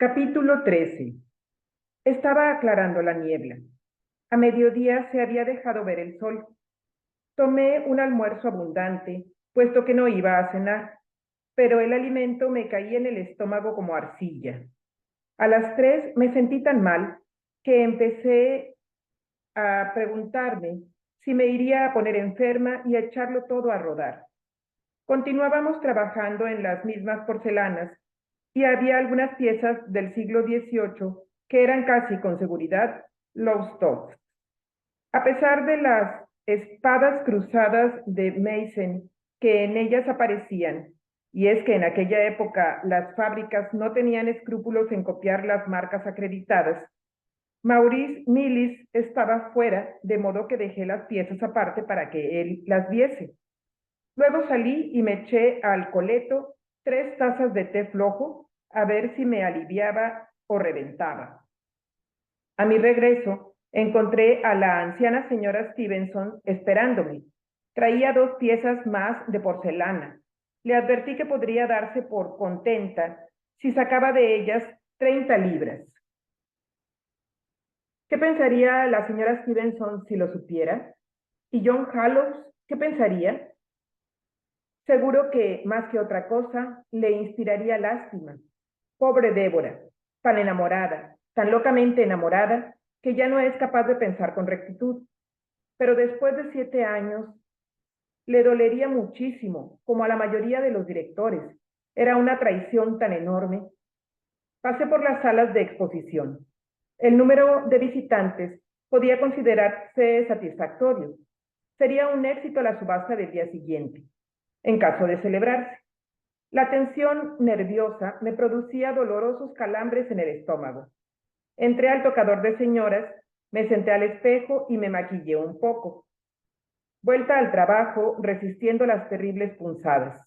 Capítulo 13. Estaba aclarando la niebla. A mediodía se había dejado ver el sol. Tomé un almuerzo abundante, puesto que no iba a cenar, pero el alimento me caía en el estómago como arcilla. A las 3 me sentí tan mal que empecé a preguntarme si me iría a poner enferma y a echarlo todo a rodar. Continuábamos trabajando en las mismas porcelanas y había algunas piezas del siglo XVIII que eran casi con seguridad Lowestoft. A pesar de las espadas cruzadas de Mason que en ellas aparecían, y es que en aquella época las fábricas no tenían escrúpulos en copiar las marcas acreditadas, Maurice Millis estaba fuera, de modo que dejé las piezas aparte para que él las viese. Luego salí y me eché al coleto 3 tazas de té flojo a ver si me aliviaba o reventaba. A mi regreso, encontré a la anciana señora Stevenson esperándome. Traía 2 piezas más de porcelana. Le advertí que podría darse por contenta si sacaba de ellas 30 libras. ¿Qué pensaría la señora Stevenson si lo supiera? ¿Y John Hallows qué pensaría? Seguro que, más que otra cosa, le inspiraría lástima. Pobre Débora, tan enamorada, tan locamente enamorada, que ya no es capaz de pensar con rectitud. Pero después de 7 años, le dolería muchísimo, como a la mayoría de los directores. Era una traición tan enorme. Pasé por las salas de exposición. El número de visitantes podía considerarse satisfactorio. Sería un éxito la subasta del día siguiente, en caso de celebrarse. La tensión nerviosa me producía dolorosos calambres en el estómago. Entré al tocador de señoras, me senté al espejo y me maquillé un poco. Vuelta al trabajo, resistiendo las terribles punzadas.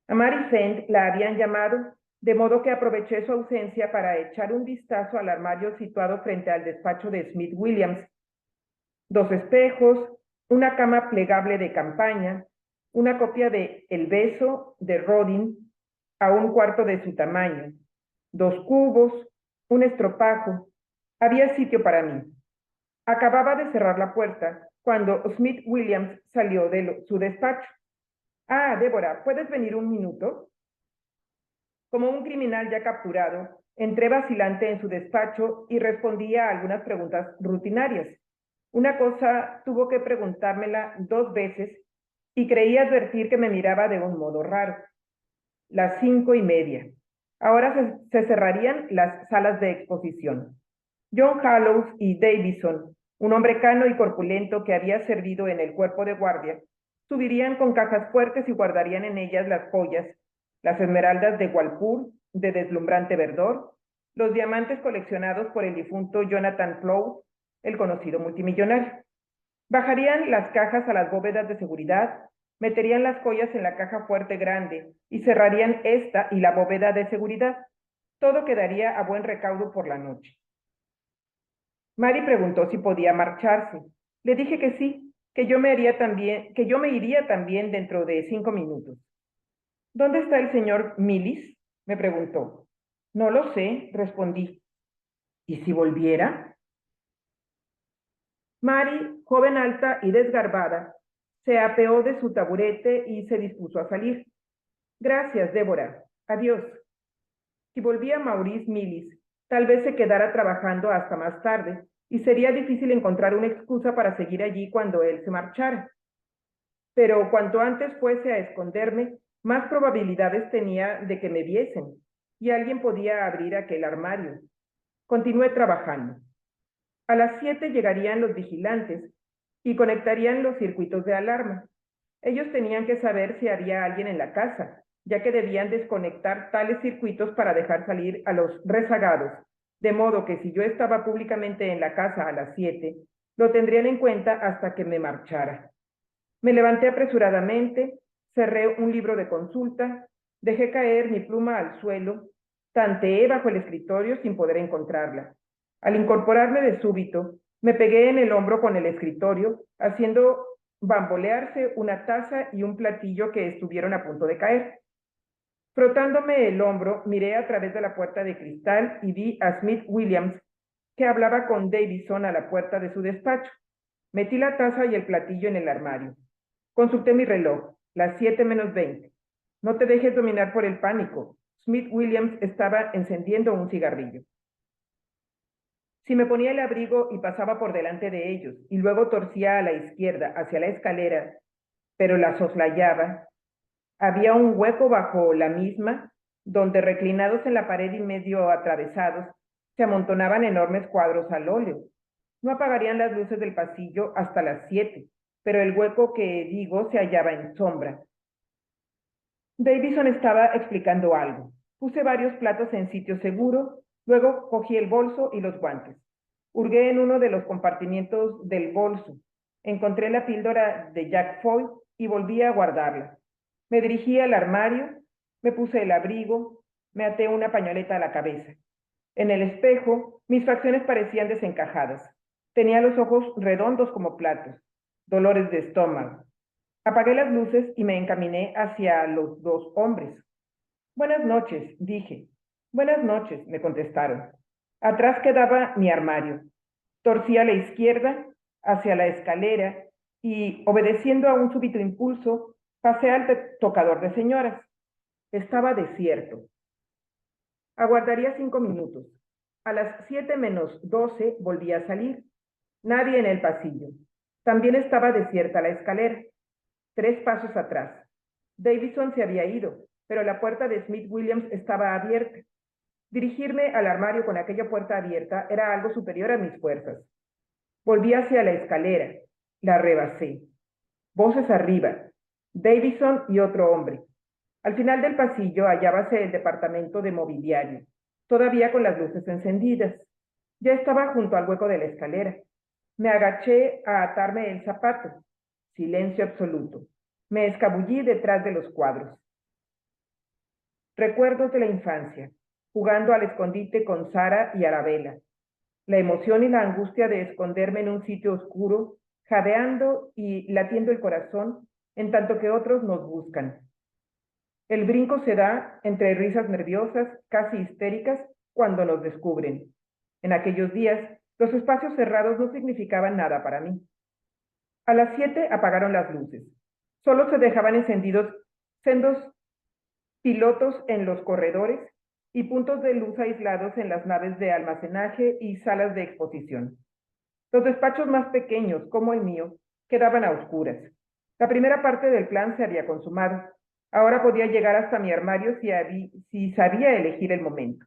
A Mary Fent la habían llamado, de modo que aproveché su ausencia para echar un vistazo al armario situado frente al despacho de Smith Williams. 2 espejos, una cama plegable de campaña, una copia de El beso de Rodin a 1/4 de su tamaño, 2 cubos, un estropajo. Había sitio para mí. Acababa de cerrar la puerta cuando Smith Williams salió de su despacho. Ah, Débora, ¿puedes venir un minuto? Como un criminal ya capturado, entré vacilante en su despacho y respondía a algunas preguntas rutinarias. Una cosa tuvo que preguntármela 2 veces y creí advertir que me miraba de un modo raro. Las 5:30. Ahora se cerrarían las salas de exposición. John Hallows y Davison, un hombre cano y corpulento que había servido en el cuerpo de guardia, subirían con cajas fuertes y guardarían en ellas las joyas, las esmeraldas de Walpurg, de deslumbrante verdor, los diamantes coleccionados por el difunto Jonathan Flow, el conocido multimillonario. Bajarían las cajas a las bóvedas de seguridad, meterían las joyas en la caja fuerte grande y cerrarían esta y la bóveda de seguridad. Todo quedaría a buen recaudo por la noche. Mary preguntó si podía marcharse. Le dije que sí, que yo me iría también dentro de 5 minutos. ¿Dónde está el señor Millis? Me preguntó. No lo sé, respondí. ¿Y si volviera? Mary, joven alta y desgarbada, se apeó de su taburete y se dispuso a salir. Gracias, Débora. Adiós. Si volvía Maurice Millis, tal vez se quedara trabajando hasta más tarde y sería difícil encontrar una excusa para seguir allí cuando él se marchara. Pero cuanto antes fuese a esconderme, más probabilidades tenía de que me viesen y alguien podía abrir aquel armario. Continué trabajando. A las 7 llegarían los vigilantes y conectarían los circuitos de alarma. Ellos tenían que saber si había alguien en la casa, ya que debían desconectar tales circuitos para dejar salir a los rezagados, de modo que si yo estaba públicamente en la casa a las 7, lo tendrían en cuenta hasta que me marchara. Me levanté apresuradamente, cerré un libro de consulta, dejé caer mi pluma al suelo, tanteé bajo el escritorio sin poder encontrarla. Al incorporarme de súbito, me pegué en el hombro con el escritorio, haciendo bambolearse una taza y un platillo que estuvieron a punto de caer. Frotándome el hombro, miré a través de la puerta de cristal y vi a Smith Williams, que hablaba con Davison a la puerta de su despacho. Metí la taza y el platillo en el armario. Consulté mi reloj, las 7:20. No te dejes dominar por el pánico. Smith Williams estaba encendiendo un cigarrillo. Si me ponía el abrigo y pasaba por delante de ellos, y luego torcía a la izquierda hacia la escalera, pero la soslayaba, había un hueco bajo la misma, donde reclinados en la pared y medio atravesados, se amontonaban enormes cuadros al óleo. No apagarían las luces del pasillo hasta las 7, pero el hueco que digo se hallaba en sombra. Davison estaba explicando algo. Puse varios platos en sitio seguro, luego cogí el bolso y los guantes. Hurgué en uno de los compartimientos del bolso. Encontré la píldora de Jack Foy y volví a guardarla. Me dirigí al armario, me puse el abrigo, me até una pañoleta a la cabeza. En el espejo, mis facciones parecían desencajadas. Tenía los ojos redondos como platos, dolores de estómago. Apagué las luces y me encaminé hacia los dos hombres. Buenas noches, dije. Buenas noches, me contestaron. Atrás quedaba mi armario. Torcí a la izquierda, hacia la escalera, y, obedeciendo a un súbito impulso, pasé al tocador de señoras. Estaba desierto. Aguardaría 5 minutos. A las 7:12 volví a salir. Nadie en el pasillo. También estaba desierta la escalera. 3 pasos atrás. Davison se había ido, pero la puerta de Smith Williams estaba abierta. Dirigirme al armario con aquella puerta abierta era algo superior a mis fuerzas. Volví hacia la escalera. La rebasé. Voces arriba. Davison y otro hombre. Al final del pasillo hallábase el departamento de mobiliario, todavía con las luces encendidas. Ya estaba junto al hueco de la escalera. Me agaché a atarme el zapato. Silencio absoluto. Me escabullí detrás de los cuadros. Recuerdos de la infancia, jugando al escondite con Sara y Arabella. La emoción y la angustia de esconderme en un sitio oscuro, jadeando y latiendo el corazón, en tanto que otros nos buscan. El brinco se da entre risas nerviosas, casi histéricas, cuando nos descubren. En aquellos días, los espacios cerrados no significaban nada para mí. A las 7 apagaron las luces. Solo se dejaban encendidos sendos pilotos en los corredores y puntos de luz aislados en las naves de almacenaje y salas de exposición. Los despachos más pequeños, como el mío, quedaban a oscuras. La primera parte del plan se había consumado. Ahora podía llegar hasta mi armario si sabía elegir el momento.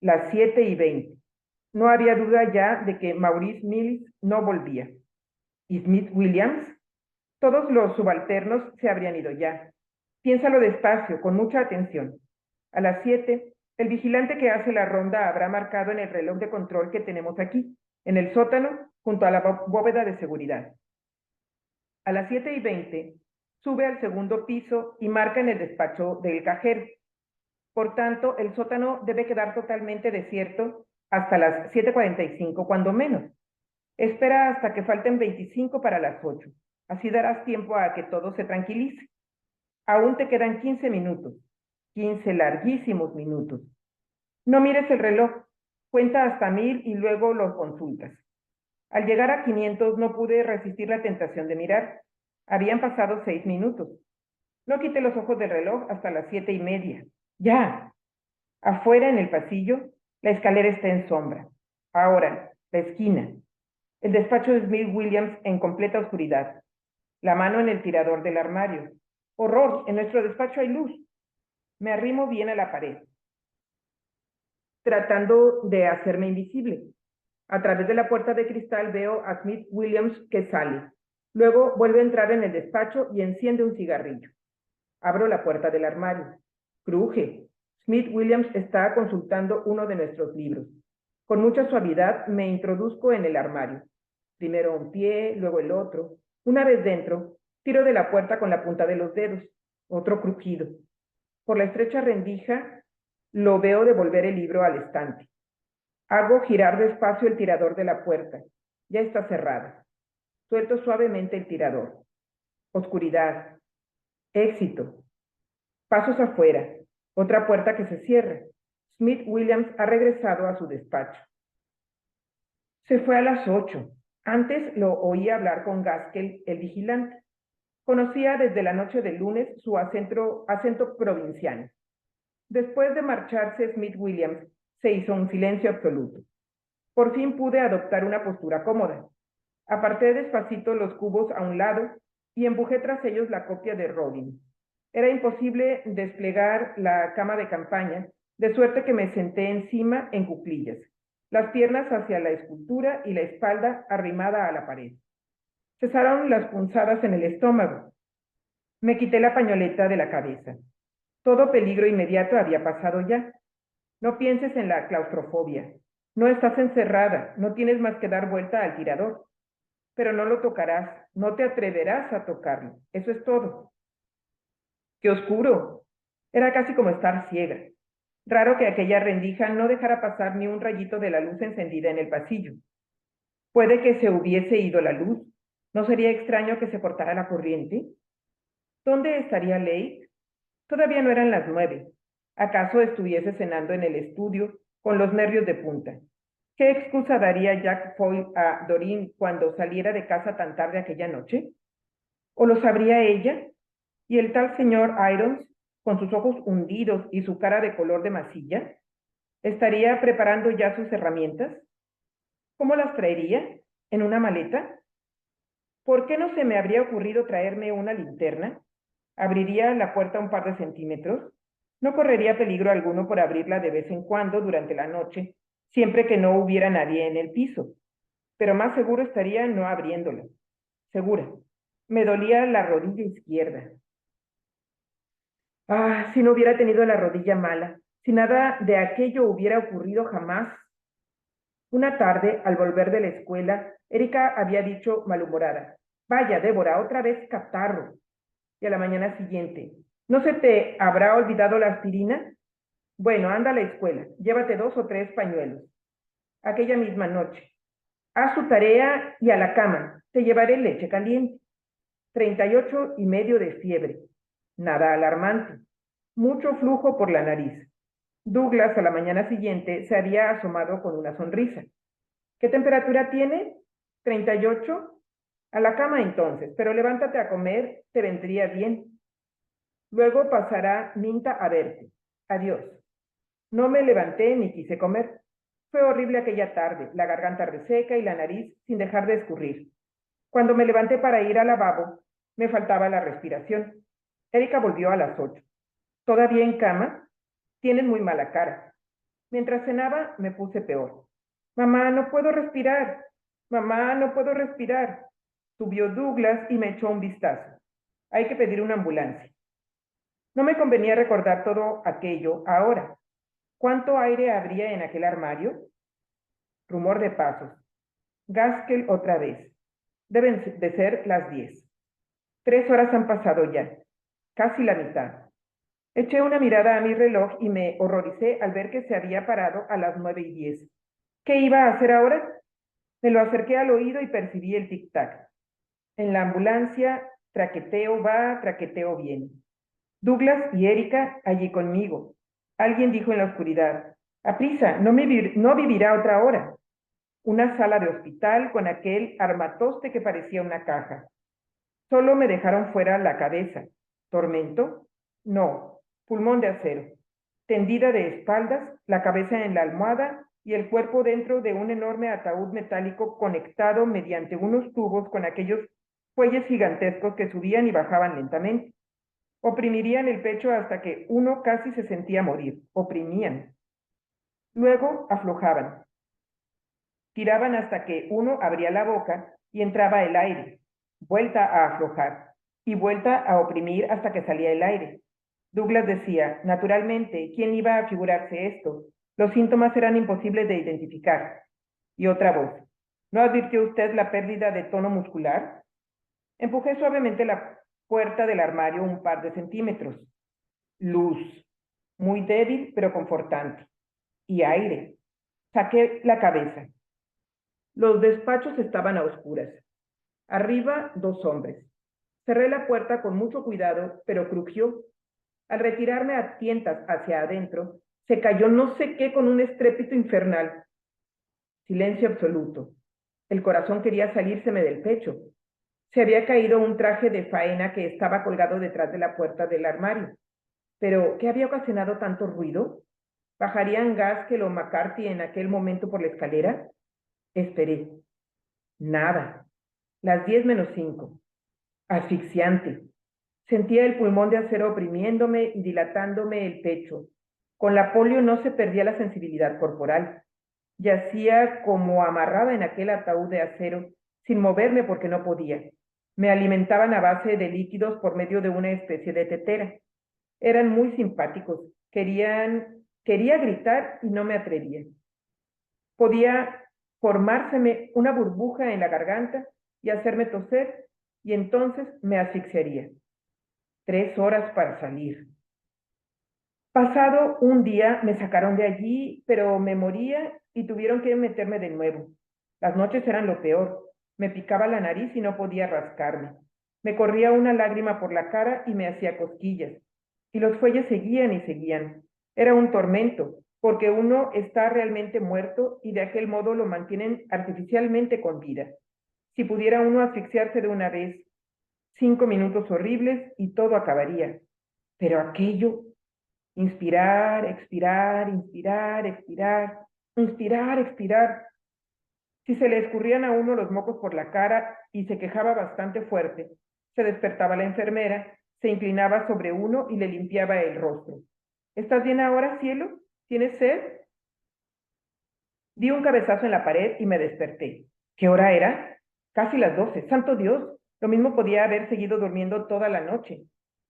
Las 7:20. No había duda ya de que Maurice Mills no volvía. ¿Y Smith Williams? Todos los subalternos se habrían ido ya. Piénsalo despacio, con mucha atención. A las 7, el vigilante que hace la ronda habrá marcado en el reloj de control que tenemos aquí, en el sótano, junto a la bóveda de seguridad. A las 7:20, sube al segundo piso y marca en el despacho del cajero. Por tanto, el sótano debe quedar totalmente desierto hasta las 7:45, cuando menos. Espera hasta que falten 25 para las 8. Así darás tiempo a que todo se tranquilice. Aún te quedan 15 minutos. 15 larguísimos minutos. No mires el reloj. Cuenta hasta 1000 y luego lo consultas. Al llegar a 500 no pude resistir la tentación de mirar. Habían pasado 6 minutos. No quité los ojos del reloj hasta las 7:30. ¡Ya! Afuera, en el pasillo, la escalera está en sombra. Ahora, la esquina. El despacho de Smith Williams en completa oscuridad. La mano en el tirador del armario. ¡Horror! En nuestro despacho hay luz. Me arrimo bien a la pared, tratando de hacerme invisible. A través de la puerta de cristal veo a Smith Williams que sale. Luego vuelve a entrar en el despacho y enciende un cigarrillo. Abro la puerta del armario. Cruje. Smith Williams está consultando uno de nuestros libros. Con mucha suavidad me introduzco en el armario. Primero un pie, luego el otro. Una vez dentro, tiro de la puerta con la punta de los dedos. Otro crujido. Por la estrecha rendija, lo veo devolver el libro al estante. Hago girar despacio el tirador de la puerta. Ya está cerrada. Suelto suavemente el tirador. Oscuridad. Éxito. Pasos afuera. Otra puerta que se cierra. Smith Williams ha regresado a su despacho. Se fue a las 8. Antes lo oí hablar con Gaskell, el vigilante. Conocía desde la noche del lunes su acento provinciano. Después de marcharse Smith Williams, se hizo un silencio absoluto. Por fin pude adoptar una postura cómoda. Aparté despacito los cubos a un lado y empujé tras ellos la copia de Rodin. Era imposible desplegar la cama de campaña, de suerte que me senté encima en cuclillas, las piernas hacia la escultura y la espalda arrimada a la pared. Cesaron las punzadas en el estómago. Me quité la pañoleta de la cabeza. Todo peligro inmediato había pasado ya. No pienses en la claustrofobia. No estás encerrada, no tienes más que dar vuelta al tirador. Pero no lo tocarás, no te atreverás a tocarlo. Eso es todo. ¡Qué oscuro! Era casi como estar ciega. Raro que aquella rendija no dejara pasar ni un rayito de la luz encendida en el pasillo. Puede que se hubiese ido la luz. ¿No sería extraño que se cortara la corriente? ¿Dónde estaría Lake? Todavía no eran las 9. ¿Acaso estuviese cenando en el estudio con los nervios de punta? ¿Qué excusa daría Jack Foyle a Doreen cuando saliera de casa tan tarde aquella noche? ¿O lo sabría ella? ¿Y el tal señor Irons, con sus ojos hundidos y su cara de color de masilla, estaría preparando ya sus herramientas? ¿Cómo las traería? ¿En una maleta? ¿Por qué no se me habría ocurrido traerme una linterna? ¿Abriría la puerta un par de centímetros? No correría peligro alguno por abrirla de vez en cuando durante la noche, siempre que no hubiera nadie en el piso. Pero más seguro estaría no abriéndola. Segura. Me dolía la rodilla izquierda. Ah, si no hubiera tenido la rodilla mala, si nada de aquello hubiera ocurrido jamás. Una tarde, al volver de la escuela, Erika había dicho malhumorada: Vaya, Débora, otra vez catarro. Y a la mañana siguiente: ¿No se te habrá olvidado la aspirina? Bueno, anda a la escuela, llévate 2 o 3 pañuelos. Aquella misma noche: haz su tarea y a la cama, te llevaré leche caliente. 38,5 de fiebre. Nada alarmante. Mucho flujo por la nariz. Douglas a la mañana siguiente se había asomado con una sonrisa. ¿Qué temperatura tiene? 38. A la cama entonces, pero levántate a comer, te vendría bien. Luego pasará Minta a verte. Adiós. No me levanté ni quise comer. Fue horrible aquella tarde, la garganta reseca y la nariz sin dejar de escurrir. Cuando me levanté para ir al lavabo, me faltaba la respiración. Erika volvió a las 8. ¿Todavía en cama? Tienes muy mala cara. Mientras cenaba, me puse peor. Mamá, no puedo respirar. Mamá, no puedo respirar. Subió Douglas y me echó un vistazo. Hay que pedir una ambulancia. No me convenía recordar todo aquello ahora. ¿Cuánto aire habría en aquel armario? Rumor de pasos. Gaskell otra vez. Deben de ser las 10. 3 horas han pasado ya. Casi la mitad. Eché una mirada a mi reloj y me horroricé al ver que se había parado a las 9:10. ¿Qué iba a hacer ahora? Me lo acerqué al oído y percibí el tic-tac. En la ambulancia, traqueteo va, traqueteo viene. Douglas y Erika allí conmigo. Alguien dijo en la oscuridad: aprisa, no vivirá otra hora. Una sala de hospital con aquel armatoste que parecía una caja. Solo me dejaron fuera la cabeza. ¿Tormento? No, pulmón de acero. Tendida de espaldas, la cabeza en la almohada y el cuerpo dentro de un enorme ataúd metálico conectado mediante unos tubos con aquellos fuelles gigantescos que subían y bajaban lentamente. Oprimirían el pecho hasta que uno casi se sentía morir. Oprimían. Luego aflojaban. Tiraban hasta que uno abría la boca y entraba el aire. Vuelta a aflojar y vuelta a oprimir hasta que salía el aire. Douglas decía: naturalmente, ¿quién iba a figurarse esto? Los síntomas eran imposibles de identificar. Y otra voz: ¿no advirtió usted la pérdida de tono muscular? Empujé suavemente la puerta del armario un par de centímetros. Luz. Muy débil, pero confortante. Y aire. Saqué la cabeza. Los despachos estaban a oscuras. Arriba, 2 hombres. Cerré la puerta con mucho cuidado, pero crujió. Al retirarme a tientas hacia adentro, se cayó no sé qué con un estrépito infernal. Silencio absoluto. El corazón quería salírseme del pecho. Se había caído un traje de faena que estaba colgado detrás de la puerta del armario. Pero, ¿qué había ocasionado tanto ruido? ¿Bajarían Gaskell o McCarthy en aquel momento por la escalera? Esperé. Nada. Las 10 menos 5. Asfixiante. Sentía el pulmón de acero oprimiéndome y dilatándome el pecho. Con la polio no se perdía la sensibilidad corporal. Yacía como amarrada en aquel ataúd de acero, sin moverme porque no podía. Me alimentaban a base de líquidos por medio de una especie de tetera. Eran muy simpáticos. Quería gritar y no me atrevía. Podía formárseme una burbuja en la garganta y hacerme toser, y entonces me asfixiaría. 3 horas para salir. Pasado un día me sacaron de allí, pero me moría y tuvieron que meterme de nuevo. Las noches eran lo peor. Me picaba la nariz y no podía rascarme. Me corría una lágrima por la cara y me hacía cosquillas. Y los fuelles seguían y seguían. Era un tormento, porque uno está realmente muerto y de aquel modo lo mantienen artificialmente con vida. Si pudiera uno asfixiarse de una vez, 5 minutos horribles y todo acabaría. Pero aquello, inspirar, expirar, inspirar, expirar, inspirar, expirar. Si se le escurrían a uno los mocos por la cara y se quejaba bastante fuerte, se despertaba la enfermera, se inclinaba sobre uno y le limpiaba el rostro. ¿Estás bien ahora, cielo? ¿Tienes sed? Di un cabezazo en la pared y me desperté. ¿Qué hora era? Casi las 12. ¡Santo Dios! Lo mismo podía haber seguido durmiendo toda la noche.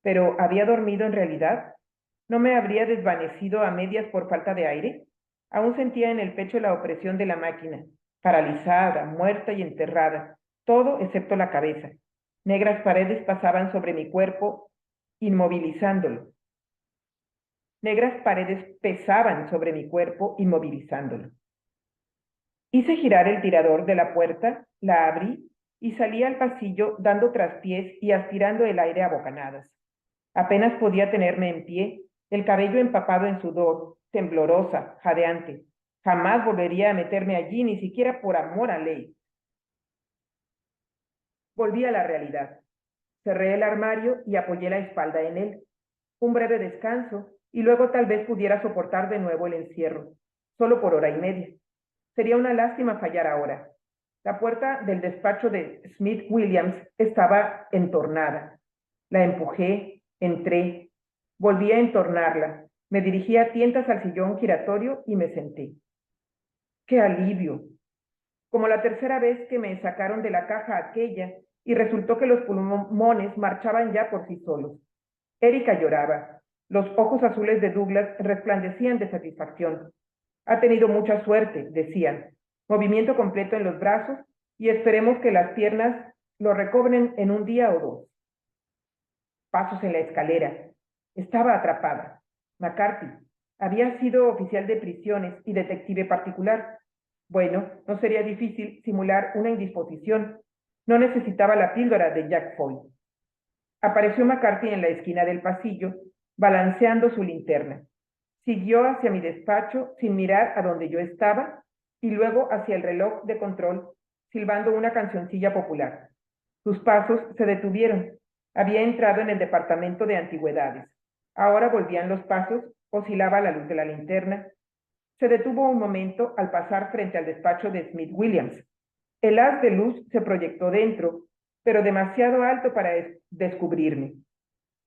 Pero ¿había dormido en realidad? ¿No me habría desvanecido a medias por falta de aire? Aún sentía en el pecho la opresión de la máquina, paralizada, muerta y enterrada, todo excepto la cabeza. Negras paredes pasaban sobre mi cuerpo, inmovilizándolo. Negras paredes pesaban sobre mi cuerpo, inmovilizándolo. Hice girar el tirador de la puerta, la abrí y salí al pasillo dando traspiés y aspirando el aire a bocanadas. Apenas podía tenerme en pie, el cabello empapado en sudor, temblorosa, jadeante. Jamás volvería a meterme allí, ni siquiera por amor a ley. Volví a la realidad. Cerré el armario y apoyé la espalda en él. Un breve descanso y luego tal vez pudiera soportar de nuevo el encierro, solo por hora y media. Sería una lástima fallar ahora. La puerta del despacho de Smith Williams estaba entornada. La empujé, entré, volví a entornarla, me dirigí a tientas al sillón giratorio y me senté. ¡Qué alivio! Como la tercera vez que me sacaron de la caja aquella y resultó que los pulmones marchaban ya por sí solos. Erika lloraba. Los ojos azules de Douglas resplandecían de satisfacción. Ha tenido mucha suerte, decían. Movimiento completo en los brazos y esperemos que las piernas lo recobren en un día o dos. Pasos en la escalera. Estaba atrapada. McCarthy había sido oficial de prisiones y detective particular. Bueno, no sería difícil simular una indisposición. No necesitaba la píldora de Jack Foy. Apareció McCarthy en la esquina del pasillo, balanceando su linterna. Siguió hacia mi despacho sin mirar a donde yo estaba y luego hacia el reloj de control, silbando una cancioncilla popular. Sus pasos se detuvieron. Había entrado en el departamento de antigüedades. Ahora volvían los pasos, oscilaba la luz de la linterna. Se detuvo un momento al pasar frente al despacho de Smith Williams. El haz de luz se proyectó dentro, pero demasiado alto para descubrirme.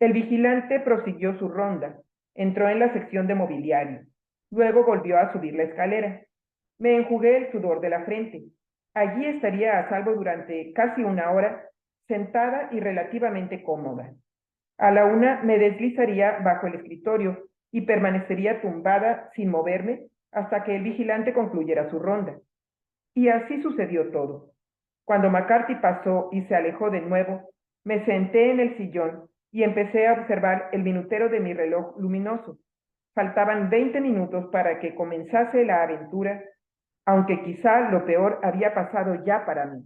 El vigilante prosiguió su ronda. Entró en la sección de mobiliario. Luego volvió a subir la escalera. Me enjugué el sudor de la frente. Allí estaría a salvo durante casi una hora, sentada y relativamente cómoda. A la 1 me deslizaría bajo el escritorio y permanecería tumbada sin moverme hasta que el vigilante concluyera su ronda. Y así sucedió todo. Cuando McCarthy pasó y se alejó de nuevo, me senté en el sillón y empecé a observar el minutero de mi reloj luminoso. Faltaban 20 minutos para que comenzase la aventura, aunque quizá lo peor había pasado ya para mí.